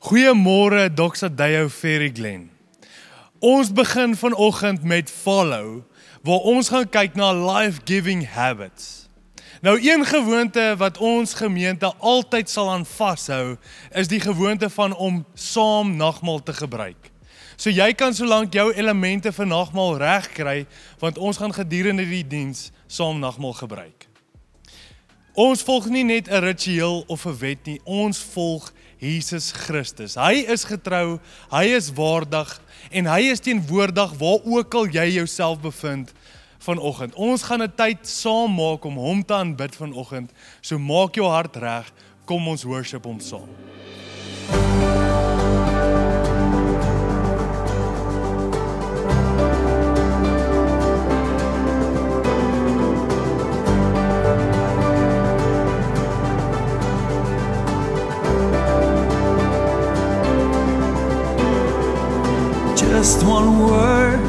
Goeiemôre Doxadeo Ferry Glen. Ons begin vanoggend met Follow, waar ons gaan kyk na life-giving habits. Nou een gewoonte wat ons gemeente altyd sal aan vashou, is die gewoonte van om saam nagmaal te gebruik. So jy kan solank jou elemente vir nagmaal reg kry, want ons gaan gedurende die diens saam nagmaal gebruik. Ons volg nie net 'n ritueel of 'n wet nie, ons volg Jesus Christus. Hy is getrou, hy is waardig en hy is teenwoordig waar ook al jy jouself bevind vanoggend. Ons gaan 'n tyd saam maak om hom te aanbid vanoggend. So maak jou hart reg, kom ons worship hom saam. Just one word,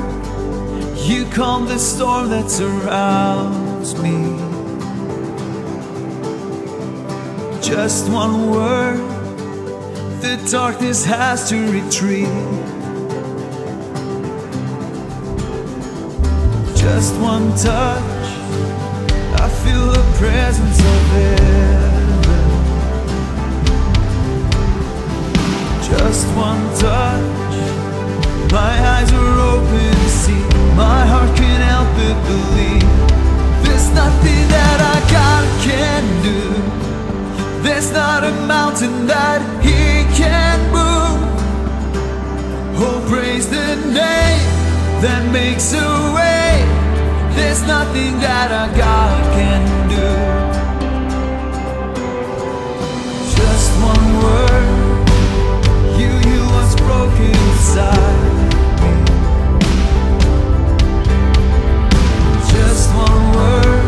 you calm the storm that surrounds me. Just one word, the darkness has to retreat. Just one touch, I feel the presence of heaven. Just one touch, my eyes are open to see, my heart can't help but believe. There's nothing that I God can do, there's not a mountain that He can move. Oh, praise the name that makes a way, there's nothing that our God can do. Just one word, you heal what's broken inside. Just one word,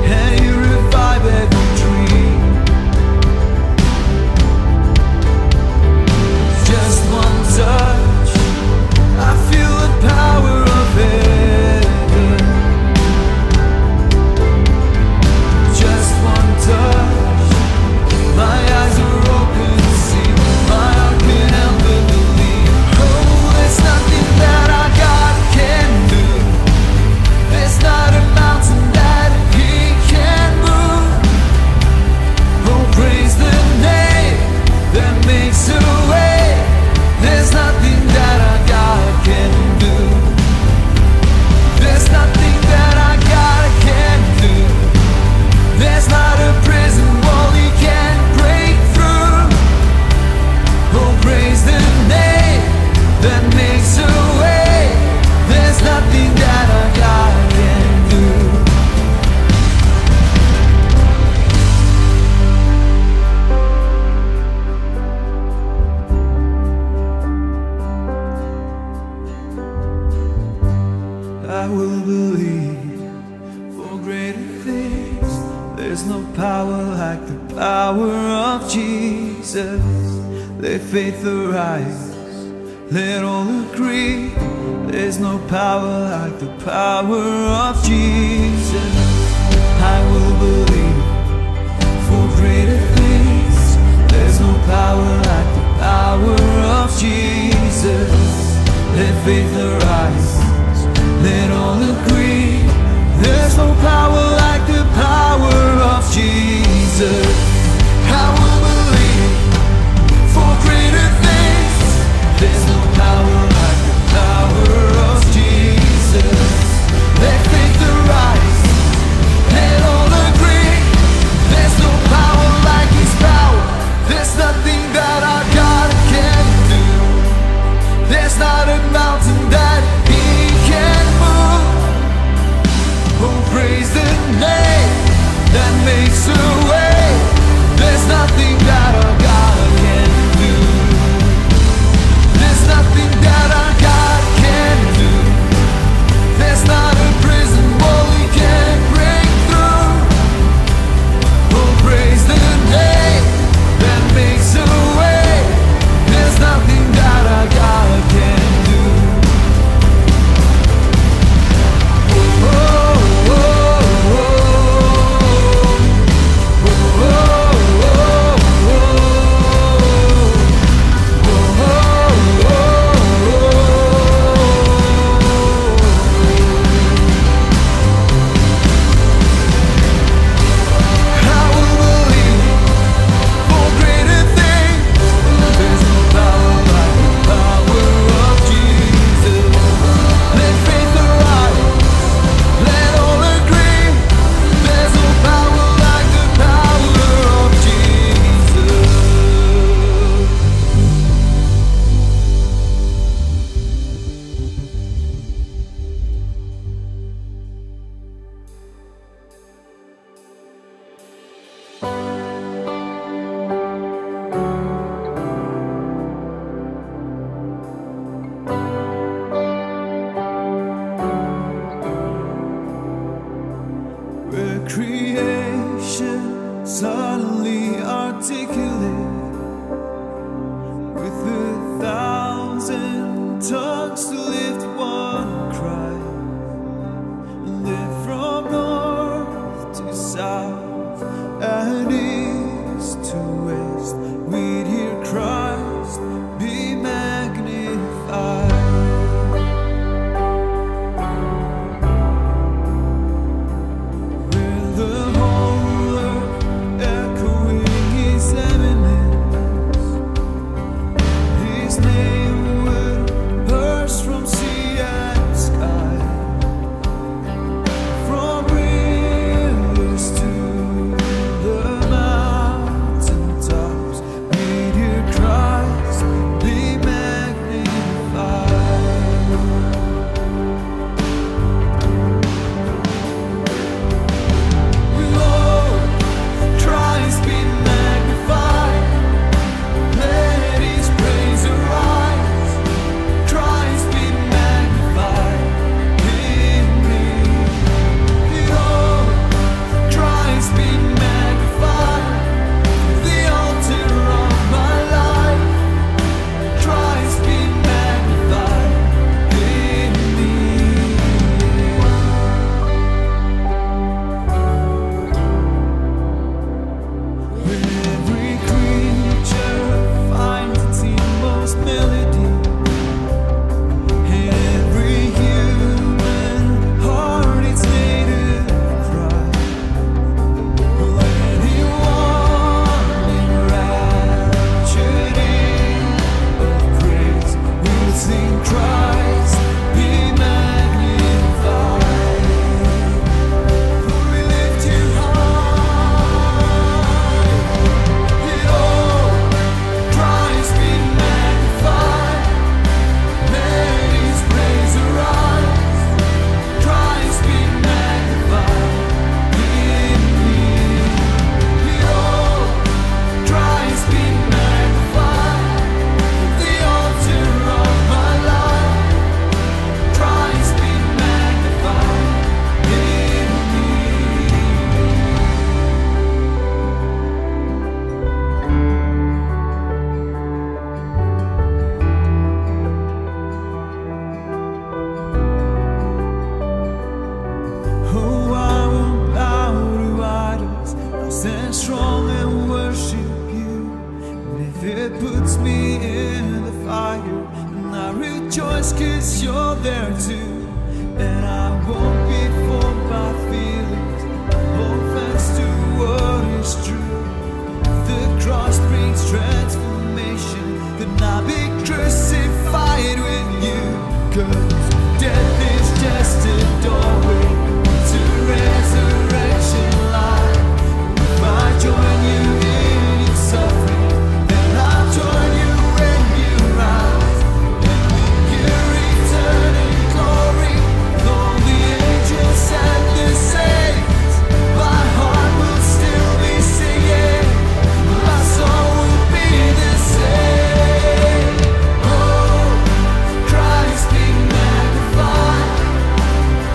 and you revive every dream. Just one touch, I feel the power of heaven. Just one touch, my eyes are open to see, my heart can't help but believe. Oh, there's nothing that our God can do, there's not a mountain that He can move. Oh, praise the name that makes a way, there's nothing that our God can do, there's nothing that our God can do, there's not a prison wall He can't break through. Oh, praise the name that makes a way, there's nothing that our God can do. I will believe for greater things, there's no power like the power of Jesus. Let faith arise, let all agree, there's no power like the power of Jesus. I will believe for greater things, there's no power like the power of Jesus. Let faith arise, let all agree, there's no power like the power of Jesus. I will believe for greater things, there's no power like the power of Jesus. Let faith arise, let all agree, there's no power like His power, there's nothing that our God can do, there's not a mountain that He rejoice 'cause you're there too. And I won't be formed by feelings. Hold fast to what is true. The cross brings transformation. Then I'll be crucified with you. 'Cause death is just a doorway to resurrection life. If I join you in your suffering, then I'll join you when you rise. And with your return in glory, with all the angels and the saints, my heart will still be singing, my soul will be the same. Oh, Christ be magnified,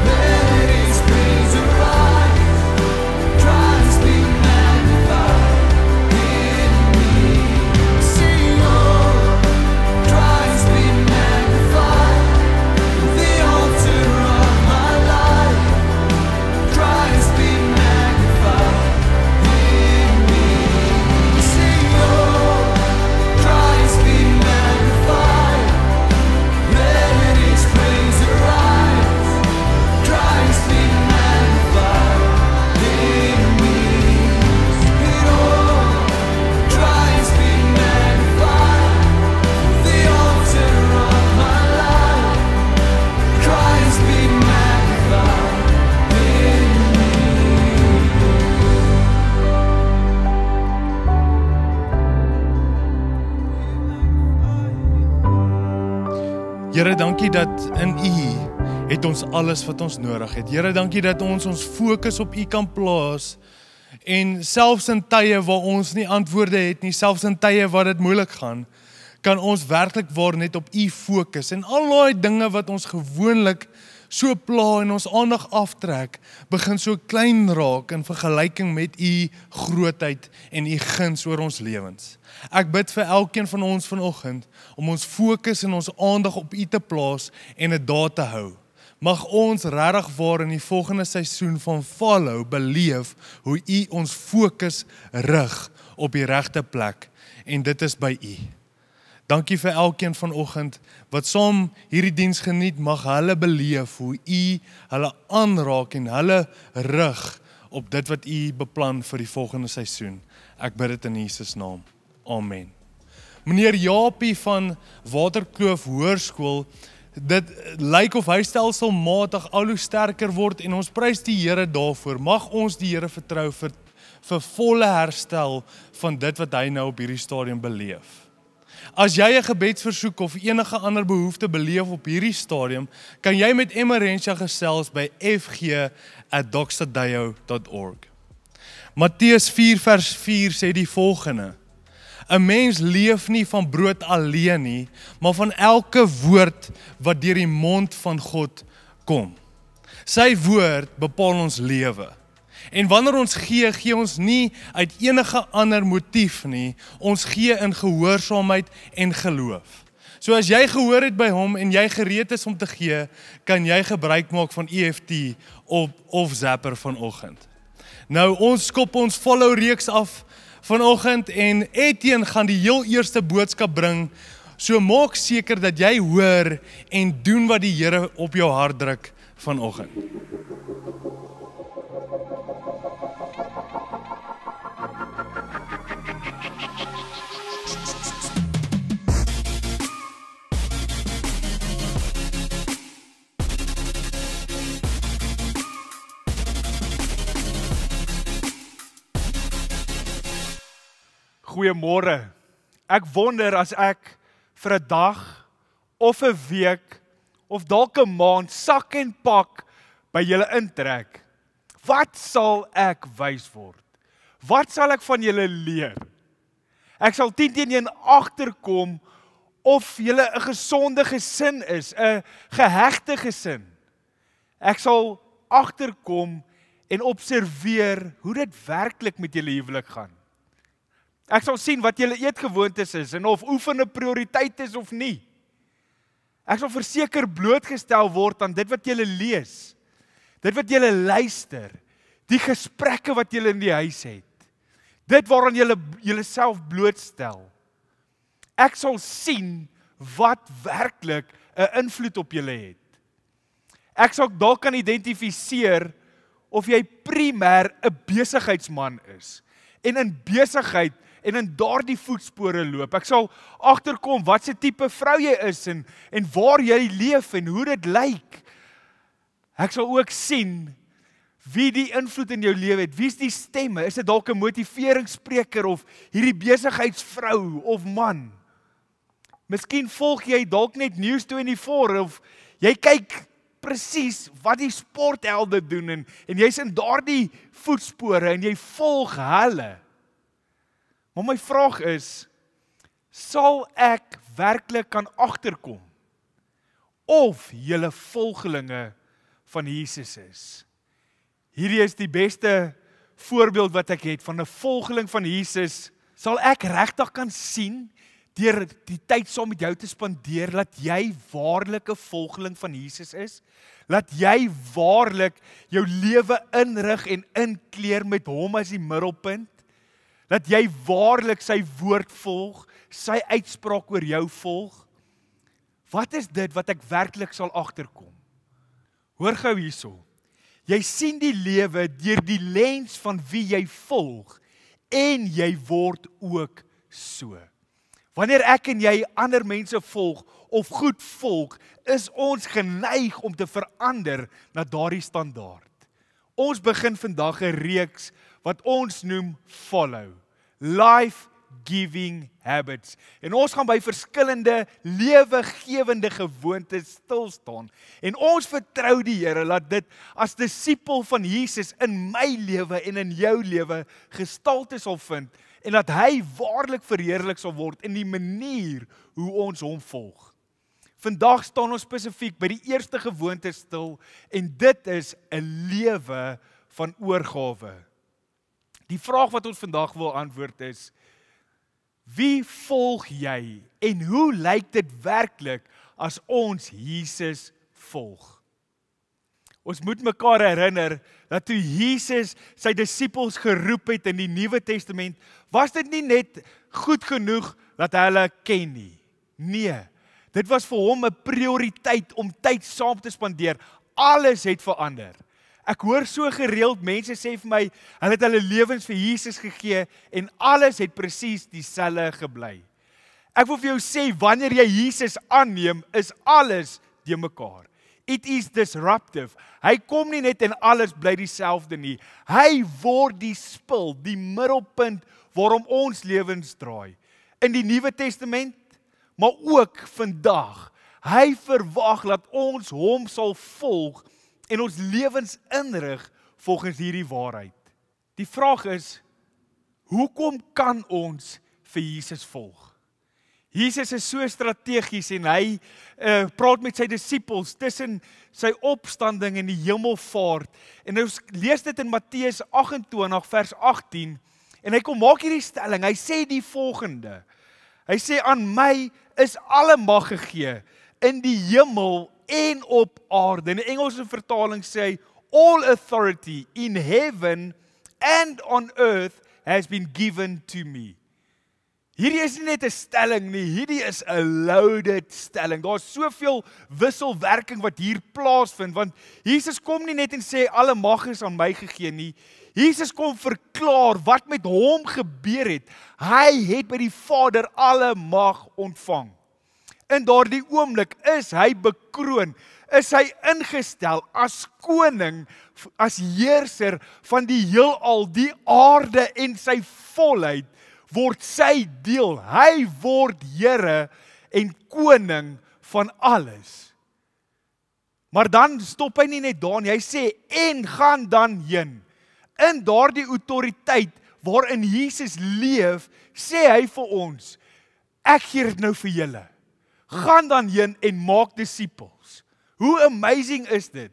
let His praise arise. Christ be magnified in me. Sing, oh, Christ be magnified, the altar of my life. Christ be magnified in me. Sing, oh, Christ be magnified, let His praise arise. Christ be magnified in me. Sing, oh, Christ be magnified, the altar of my life. Christ be magnified in me. Here, dankie dat in U het ons alles wat ons nodig het. Here, dankie dat ons fokus op U kan plaas. En selfs in tye waar ons nie antwoorde het nie, selfs in tye waar dit moeilik gaan, kan ons werklik waar net op U fokus. En al daai dinge wat ons gewoonlik so pla en ons aandag aftrek, begin so klein raak in vergelyking met U grootheid en U guns oor ons lewens. Ek bid vir elkeen van ons vanoggend om ons fokus en ons aandag op U te plaas en dit daar te hou. Mag ons regtig waar in die volgende seisoen van Follow beleef hoe U ons fokus rig op die regte plek, en dit is by U. Dankie vir elkeen vanoggend wat saam hierdie diens geniet, mag hulle beleef hoe U hulle aanraak en hulle rig op dit wat U beplan vir die volgende seisoen. Ek bid dit in Jesus naam. Amen. Meneer Japie van Waterkloof Hoërskool, dit lyk of hy stelselmatig al hoe sterker word en ons prys die Here daarvoor. Mag ons die Here vertrou vir volle herstel van dit wat hy nou op hierdie stadium beleef. As jy 'n gebedsversoek of enige ander behoefte beleef op hierdie stadium, kan jy met Emerentia gesels by fg@doxadeo.org. Matteus 4 vers 4 sê die volgende: 'n mens leef nie van brood alleen nie, maar van elke woord wat deur die mond van God kom. Sy woord bepaal ons lewe. En wanneer ons gee ons nie uit enige ander motief nie, ons gee in gehoorsaamheid en geloof. So as jy gehoor het by hom en jy gereed is om te gee, kan jy gebruik maak van EFT of Zapper vanoggend. Nou, ons skop ons Follow reeks af vanoggend en Etienne gaan die heel eerste boodskap bring. So maak seker dat jy hoor en doen wat die Here op jou hart druk vanoggend. Goeiemôre. Ek wonder as ek vir 'n dag of 'n week of dalk 'n maand sak en pak by julle intrek, wat sal ek wys word? Wat sal ek van julle leer? Ek sal 10-1 agterkom of julle 'n gesonde gesin is, 'n gehegte gesin. Ek sal agterkom en observeer hoe dit werklik met julle huwelik gaan. Ek sal sien wat julle eetgewoontes is en of oefen 'n prioriteit is of nie. Ek sal verseker blootgestel word aan dit wat julle lees, dit wat julle luister, die gesprekke wat julle in die huis het, dit waaraan julle self blootstel. Ek sal sien wat werklik 'n invloed op julle het. Ek sou dalk kan identifiseer of jy primêr 'n besigheidsman is en in besigheid en in daardie voetspore loop. Ek sal agterkom wat se tipe vrou jy is en waar jy leef en hoe dit lyk. Ek sal ook sien wie die invloed in jou lewe het. Wie is die stemme? Is dit dalk 'n motiveringsspreker of hierdie besigheidsvrou of man? Miskien volg jy dalk net News24 of jy kyk presies wat die sporthelde doen en jy's in daardie voetspore en jy volg hulle. Maar my vraag is, sal ek werklik kan agterkom of julle volgelinge van Jesus is? Hierdie is die beste voorbeeld wat ek het van 'n volgeling van Jesus. Sal ek regtig kan sien deur die tyd saam met jou te spandeer dat jy waarlik 'n volgeling van Jesus is? Dat jy waarlik jou lewe inrig en inkleer met hom as die middelpunt? Dat jy waarlik sy woord volg, sy uitspraak oor jou volg? Wat is dit wat ek werklik sal agterkom? Hoor gou hierso. Jy sien die lewe deur die lens van wie jy volg en jy word ook so. Wanneer ek en jy ander mense volg of goed volg, is ons geneig om te verander na daardie standaard. Ons begin vandag 'n reeks wat ons noem Follow. Life-giving habits. En ons gaan by verskillende lewegewende gewoontes stil staan. En ons vertrou die Here dat dit as disipel van Jesus in my lewe en in jou lewe gestalte sal vind en dat hy waarlik verheerlik sal word in die manier hoe ons hom volg. Vandag staan ons spesifiek by die eerste gewoonte stil en dit is 'n lewe van oorgawe. Die vraag wat ons vandag wil antwoord is, wie volg jy en hoe lyk dit werklik as ons Jesus volg? Ons moet mekaar herinner dat toe Jesus sy disippels geroep het in die Nuwe Testament, was dit nie net goed genoeg dat hy hulle ken nie. Nee, dit was vir hom 'n prioriteit om tyd saam te spandeer. Alles het verander. Ek hoor so gereeld mense sê vir my, hulle het hulle lewens vir Jesus gegee en alles het presies dieselfde gebly. Ek wil vir jou sê, wanneer jy Jesus aanneem, is alles de mekaar. It is disruptive. Hy kom nie net en alles bly dieselfde nie. Hy word die spil, die middelpunt waarom ons lewens draai. In die Nuwe Testament, maar ook vandag. Hy verwag dat ons hom sal volg en ons lewens inrig volgens hierdie waarheid. Die vraag is, hoekom kan ons vir Jesus volg? Jesus is so strategies en hy praat met sy disippels tussen sy opstanding en die hemelvaart. En ons lees dit in Matteus 28 vers 18 en hy kom maak hierdie stelling. Hy sê die volgende. Hy sê, aan my is alle mag gegee in die hemel en op aarde. In die Engelse vertaling sê, all authority in heaven and on earth has been given to me. Hierdie is nie net 'n stelling nie, hierdie is 'n loaded stelling. Daar's soveel wisselwerking wat hier plaasvind, want Jesus kom nie net en sê, alle mag is aan my gegee nie. Jesus kom verklaar wat met hom gebeur het. Hy het by die Vader alle mag ontvang. In daardie oomblik is hy bekroon, is hy ingestel as koning, as heerser van die heelal, die aarde en sy volheid, word sy deel. Hy word Here en koning van alles. Maar dan stop hy nie net daar nie, hy sê, en gaan dan heen. In daardie autoriteit waarin Jesus leef, sê hy vir ons, ek gee dit nou vir julle. Gaan dan heen en maak disippels. Hoe amazing is dit?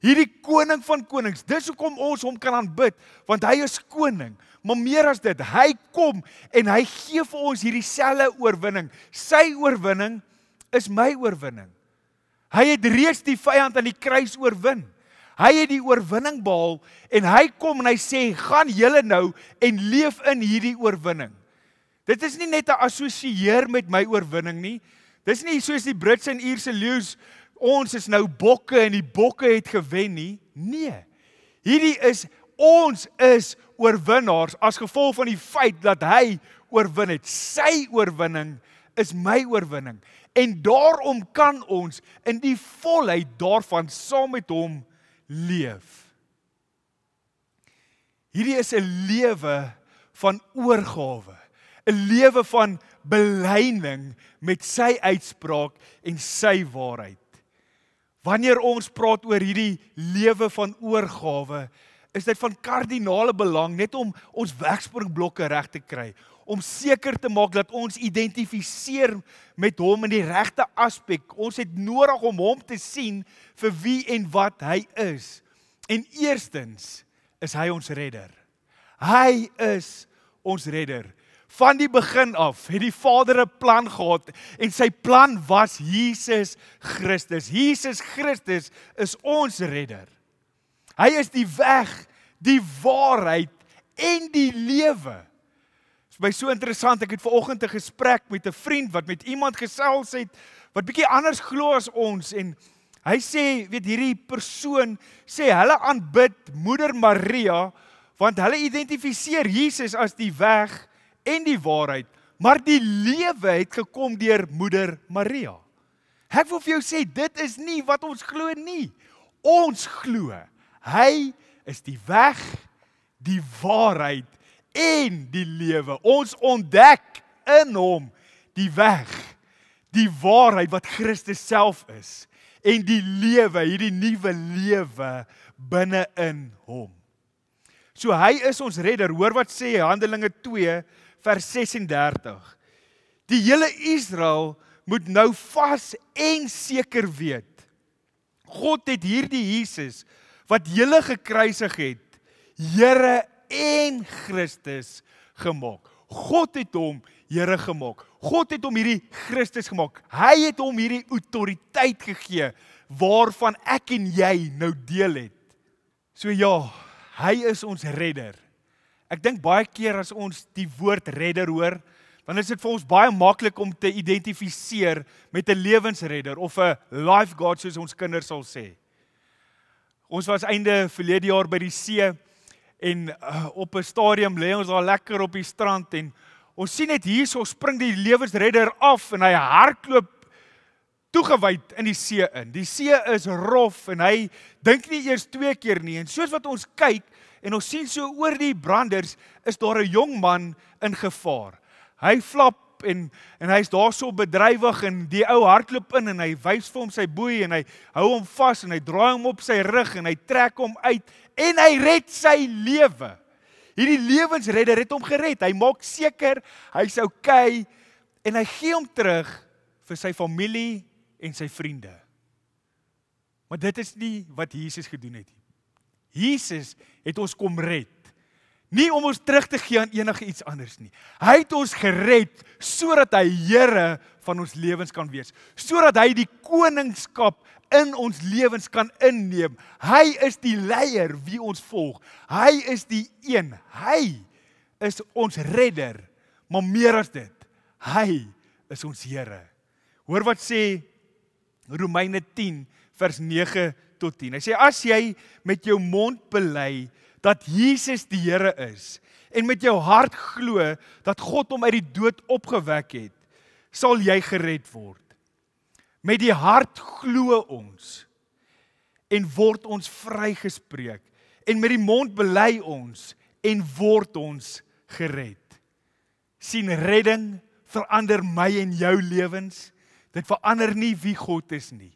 Hierdie koning van konings, dis hoekom ons hom kan aanbid, want hy is koning. Maar meer as dit, hy kom en hy gee vir ons hierdie selfde oorwinning. Sy oorwinning is my oorwinning. Hy het reeds die vyand aan die kruis oorwin. Hy het die oorwinning behaal en hy kom en hy sê, gaan julle nou en leef in hierdie oorwinning. Dit is nie net 'n assosieer met my oorwinning nie. Dis nie soos die Britse en Ierse leeu's, ons is nou bokke en die bokke het gewen nie. Nee. Ons is oorwinnaars as gevolg van die feit dat hy oorwin het. Sy oorwinning is my oorwinning. En daarom kan ons in die volheid daarvan saam met hom leef. Hierdie is 'n lewe van oorgawe, 'n lewe van belyning met sy uitspraak en sy waarheid. Wanneer ons praat oor hierdie lewe van oorgawe, is dit van kardinale belang net om ons wegspringblokke reg te kry, om seker te maak dat ons identifiseer met hom in die regte aspek. Ons het nodig om hom te sien vir wie en wat hy is. En eerstens is hy ons redder. Hy is ons redder. Van die begin af het die Vader 'n plan gehad en sy plan was Jesus Christus. Jesus Christus is ons redder. Hy is die weg, die waarheid en die lewe. Dit is my so interessant, ek het vanoggend 'n gesprek met 'n vriend wat met iemand gesels het wat bietjie anders glo as ons en hy sê, hierdie persoon sê hulle aanbid Moeder Maria want hulle identifiseer Jesus as die weg en die waarheid, maar die lewe het gekom deur Moeder Maria. Ek wil vir jou sê, dit is nie wat ons glo nie. Ons glo, hy is die weg, die waarheid en die lewe. Ons ontdek in hom die weg, die waarheid wat Christus self is en die lewe, hierdie nuwe lewe binne in hom. So hy is ons redder. Hoor wat sê Handelinge 2 vers 36. Die hele Israel moet nou vas en seker weet. God het hierdie Jesus wat julle gekruisig het, Here en Christus gemaak. God het hom Here gemaak. God het hom hierdie Christus gemaak. Hy het hom hierdie autoriteit gegee waarvan ek en jy nou deel het. So ja, hy is ons redder. Ek dink baie keer as ons die woord redder hoor, dan is dit vir ons baie maklik om te identifiseer met 'n lewensredder of 'n lifeguard soos ons kinders sal sê. Ons was einde verlede jaar by die see en op 'n stadium lê ons daar lekker op die strand en ons sien net hierso spring die lewensredder af en hy hardloop toegewyd in die see in. Die see is rof en hy dink nie eers 2 keer nie. En soos wat ons kyk en ons sien so oor die branders, is daar 'n jong man in gevaar. Hy flap en hy's daar so bedrywig en die ou hardloop in en hy wys vir hom sy boei en hy hou hom vas en hy draai hom op sy rug en hy trek hom uit en hy red sy lewe. Hierdie lewensredder het hom gered. Hy maak seker hy's okay en hy gee hom terug vir sy familie en sy vriende. Maar dit is nie wat Jesus gedoen het nie. Jesus het ons kom red. Nie om ons terug te gee aan enige iets anders nie. Hy het ons gered sodat hy Here van ons lewens kan wees. Sodat hy die koningskap in ons lewens kan inneem. Hy is die leier wie ons volg. Hy is die een. Hy is ons redder. Maar meer as dit, hy is ons Here. Hoor wat sê Romeine 10 vers 9 tot 10. Hy sê as jy met jou mond bely dat Jesus die Here is en met jou hart glo dat God hom uit die dood opgewek het, sal jy gered word. Met die hart glo ons en word ons vrygespreek en met die mond bely ons en word ons gered. Sien, redding verander my en jou lewens. Dit verander nie wie God is nie.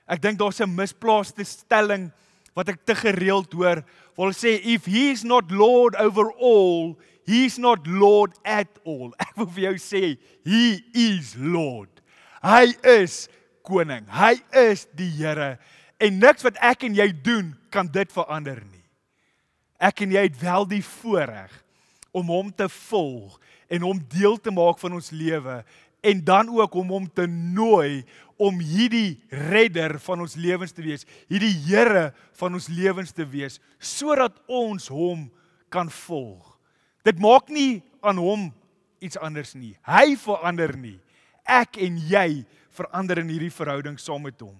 Ek dink daar's 'n misplaaste stelling wat ek te gereeld hoor, waar hulle sê, if he is not Lord over all, he is not Lord at all. Ek wil vir jou sê, he is Lord. Hy is koning, hy is die Here, en niks wat ek en jy doen, kan dit verander nie. Ek en jy het wel die voorreg om hom te volg, en hom deel te maak van ons lewe, en dan ook om hom te nooi, om hierdie redder van ons lewens te wees, hierdie Here van ons lewens te wees, sodat ons hom kan volg. Dit maak nie aan hom iets anders nie. Hy verander nie. ek en jy verander in hierdie verhouding saam met hom.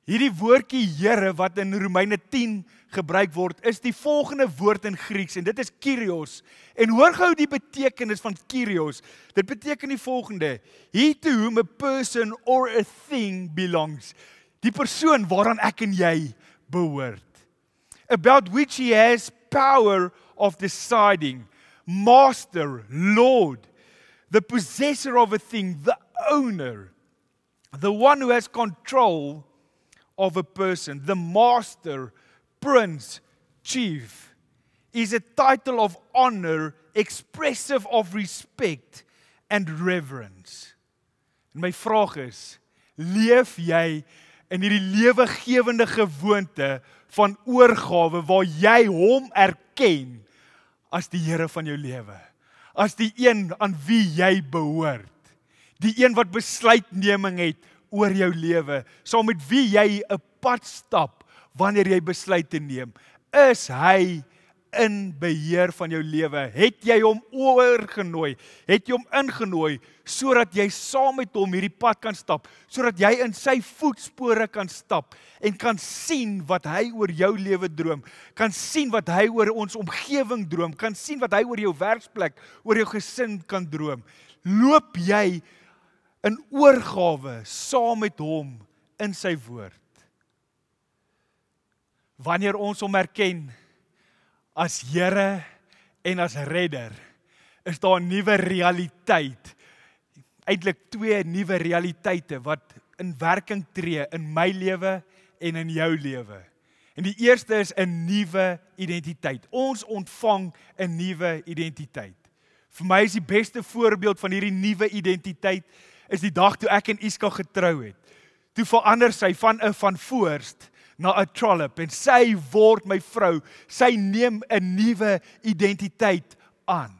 Hierdie woordjie Here wat in Romeine 10 gebruik word, is die volgende woord in Grieks en dit is Kyrios. En hoor gou die betekenis van Kyrios. Dit beteken die volgende: he to whom a person or a thing belongs. Die persoon waaraan ek en jy behoort. About which he has power of deciding. Master, Lord, the possessor of a thing, the owner, the one who has control of a person, the master, prince, chief, is a title of honor expressive of respect and reverence. En my vraag is, leef jy in hierdie lewegewende gewoonte van oorgawe waar jy hom erken as die Here van jou lewe, as die een aan wie jy behoort, die een wat besluitneming het oor jou lewe, saam met wie jy 'n pad stap wanneer jy besluite neem. Is hy in beheer van jou lewe? Het jy hom oorgenooi? Het jy hom ingenooi sodat jy saam met hom hierdie pad kan stap, sodat jy in sy voetspore kan stap en kan sien wat hy oor jou lewe droom, kan sien wat hy oor ons omgewing droom, kan sien wat hy oor jou werksplek, oor jou gesin kan droom. Loop jy in oorgawe saam met hom in sy woord? Wanneer ons hom erken as Here en as redder, is daar 'n nuwe realiteit. Eintlik twee nuwe realiteite wat in werking tree in my lewe en in jou lewe. En die eerste is 'n nuwe identiteit. Ons ontvang 'n nuwe identiteit. Vir my is die beste voorbeeld van hierdie nuwe identiteit is die dag toe ek en Iska getrou het. Toe verander sy van 'n van voorst na 'n trollop en sy word my vrou. Sy neem 'n nuwe identiteit aan.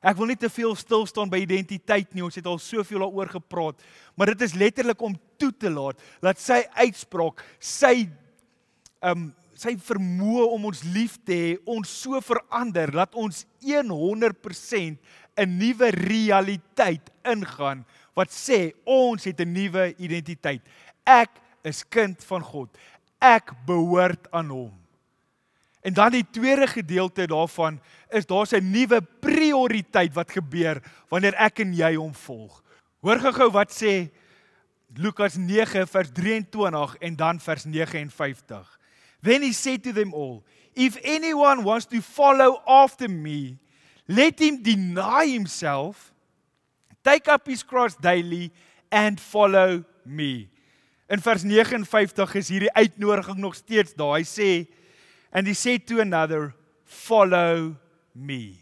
Ek wil nie te veel stil staan by identiteit nie, ons het al soveel daaroor gepraat, maar dit is letterlik om toe te laat dat sy uitspraak, sy vermoë om ons lief te hê, ons so verander dat ons 100% 'n nuwe realiteit ingaan wat sê ons het 'n nuwe identiteit. Ek is kind van God. Ek behoort aan hom. En dan die tweede gedeelte daarvan is daar's 'n nuwe prioriteit wat gebeur wanneer ek en jy hom volg. Hoor gou wat sê Lukas 9 vers 23 en dan vers 59. Then he said to them all, if anyone wants to follow after me, let him deny himself, take up his cross daily and follow me. In vers 59 is hierdie uitnodiging nog steeds daar. Hy sê, and he said to another, follow me.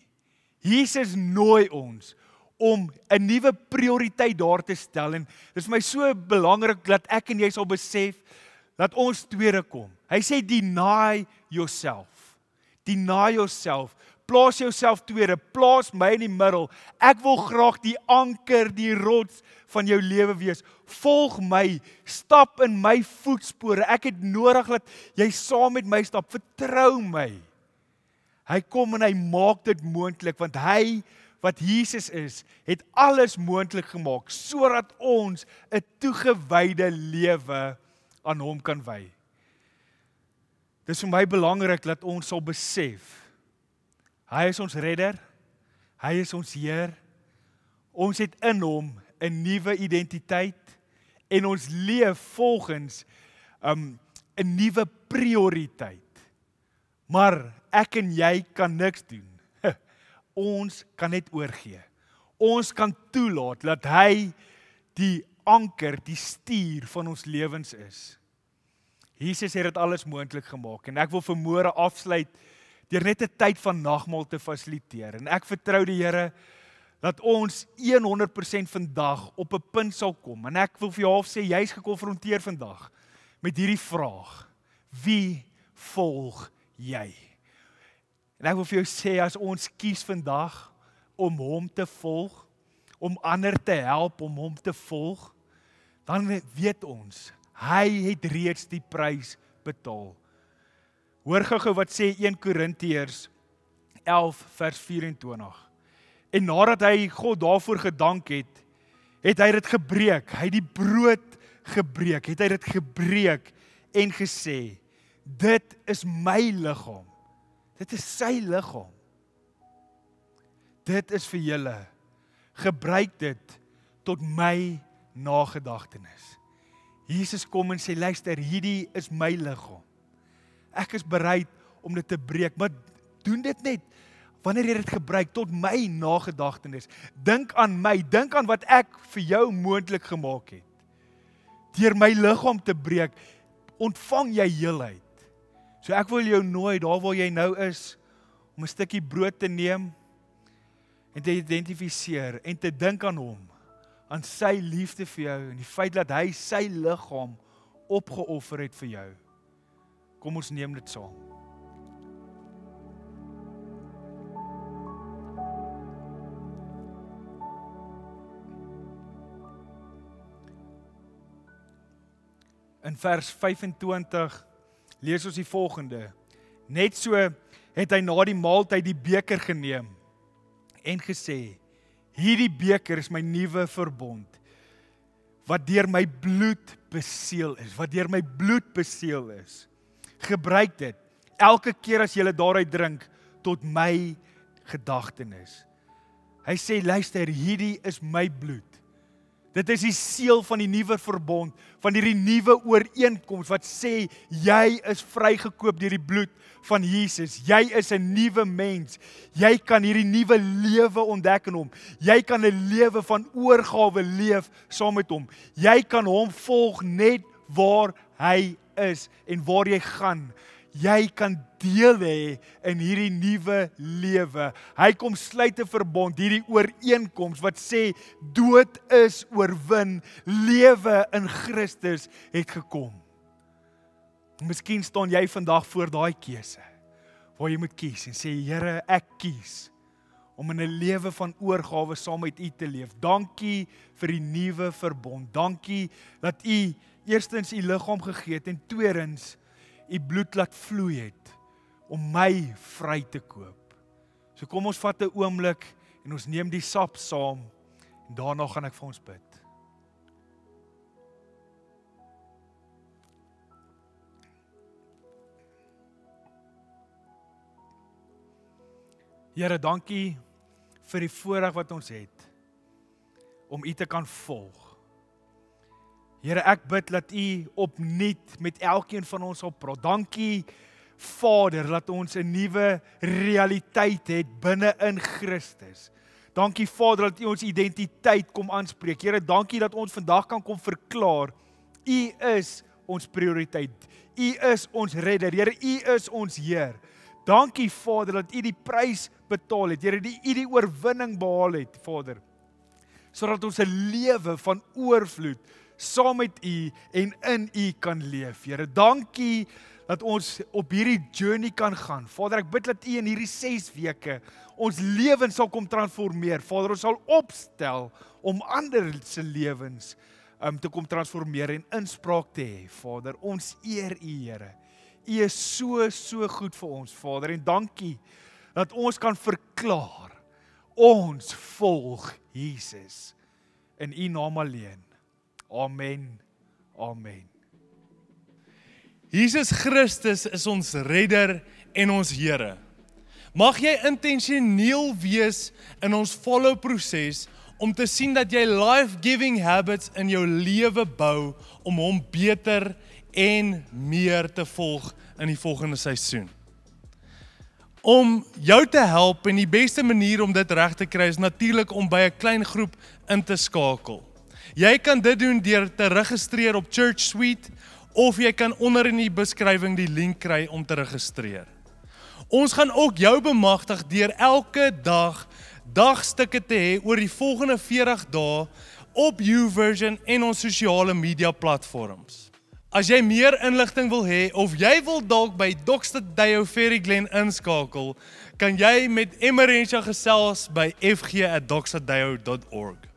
Jesus nooi ons om 'n nuwe prioriteit daar te stel. En dit is my so belangrik dat ek en jy sal besef dat ons tweede kom. Hy sê deny yourself. Deny yourself. Plaas jouself tweede, plaas my in die middel. Ek wil graag die anker, die rots van jou lewe wees. Volg my, stap in my voetspore. Ek het nodig dat jy saam met my stap. Vertrou my. Hy kom en hy maak dit moontlik, want hy wat Jesus is, het alles moontlik gemaak sodat ons 'n toegewyde lewe aan hom kan wy. Dit is vir my belangrik dat ons sal besef hy is ons redder, hy is ons Heer. Ons het in hom 'n nuwe identiteit en ons leef volgens 'n nuwe prioriteit. Maar ek en jy kan niks doen. Ons kan net oorgee. Ons kan toelaat dat hy die anker, die stuur van ons lewens is. Jesus het dit alles moontlik gemaak en ek wil vanmôre afsluit deur net 'n tyd van nagmaal te fasiliteer. En ek vertrou die Here dat ons 100% vandag op 'n punt sal kom. En ek wil vir jou half sê, jy's gekonfronteer vandag met hierdie vraag: wie volg jy? En ek wil vir jou sê, as ons kies vandag om hom te volg, om ander te help om hom te volg, dan weet ons, hy het reeds die prys betaal. Hoor gou wat sê 1 Korintiërs 11 vers 24. En nadat hy God daarvoor gedank het, het hy dit gebreek. Hy het die brood gebreek. Het hy dit gebreek en gesê, dit is my liggaam. Dit is sy liggaam. Dit is vir julle. Gebruik dit tot my nagedagtenis. Jesus kom en sê, luister, hierdie is my liggaam. Ek is bereid om dit te breek, maar doen dit net wanneer jy dit gebruik tot my nagedagtenis. Dink aan my, dink aan wat ek vir jou moontlik gemaak het. Deur my liggaam te breek, ontvang jy heelheid. So ek wil jou nooi, daar waar jy nou is, om 'n stukkie brood te neem en te identifiseer en te dink aan hom, aan sy liefde vir jou en die feit dat hy sy liggaam opgeoffer het vir jou. Kom ons neem dit saam. In vers 25 lees ons die volgende. Net so het hy na die maaltyd die beker geneem en gesê, hierdie beker is my nuwe verbond, wat deur my bloed beseël is, wat deur my bloed beseël is. Gebruik dit elke keer as jy daaruit drink tot my gedagtenis. Hy sê, luister, hierdie is my bloed. Dit is die seël van die nuwe verbond, van hierdie nuwe ooreenkoms wat sê, jy is vrygekoop deur die bloed van Jesus. Jy is 'n nuwe mens. Jy kan hierdie nuwe lewe ontdek in hom. Jy kan 'n lewe van oorgawe leef saam met hom. Jy kan hom volg net waar hy is en waar jy gaan. Jy kan deel hê in hierdie nuwe lewe. Hy kom sluit 'n verbond, hierdie ooreenkoms wat sê dood is oorwin, lewe in Christus het gekom. Miskien staan jy vandag voor daai keuse waar jy moet kies en sê, Here, ek kies om in 'n lewe van oorgawe saam met U te leef. Dankie vir die nuwe verbond. Dankie dat U eerstens U liggaam gegee het en tweedens U bloed laat vloei het om my vry te koop. So kom ons vat 'n oomblik en ons neem die sap saam en daarna gaan ek vir ons bid. Here, dankie vir die voorreg wat ons het om U te kan volg. Here, ek bid dat U opnuut met elkeen van ons sal praat. Dankie, Vader, dat ons 'n nuwe realiteit het binne in Christus. Dankie, Vader, dat U ons identiteit kom aanspreek. Here, dankie dat ons vandag kan kom verklaar, U is ons prioriteit. U is ons redder. Here, U is ons Heer. Dankie, Vader, dat U die prys betaal het. Here, U die oorwinning behaal het, Vader, sodat ons 'n lewe van oorvloed saam met U en in U kan leef. Here, dankie dat ons op hierdie journey kan gaan. Vader, ek bid dat U in hierdie 6 weke ons lewens sal kom transformeer. Vader, ons sal opstel om ander se lewens te kom transformeer en inspraak te hê. Vader, ons eer U, Here. U is so goed vir ons, Vader, en dankie dat ons kan verklaar, ons volg Jesus in U naam alleen. Amen. Amen. Jesus Christus is ons redder en ons Here. Mag jy intentioneel wees in ons follow proses om te sien dat jy life-giving habits in jou lewe bou om hom beter en meer te volg in die volgende seisoen. Om jou te help en die beste manier om dit reg te kry is natuurlik om by 'n klein groep in te skakel. Jy kan dit doen deur te registreer op Church Suite of jy kan onder in die beskrywing die link kry om te registreer. Ons gaan ook jou bemagtig deur elke dag dagstukke te hê oor die volgende 40 dae op YouVersion en ons sosiale media platforms. As jy meer inligting wil hê of jy wil dalk by Doxtedale Ferry Glen inskakel, kan jy met Emerentia gesels by fg@doxtedale.org.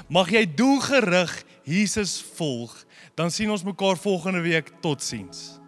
Mag jy doelgerig Jesus volg, dan sien ons mekaar volgende week. Totsiens.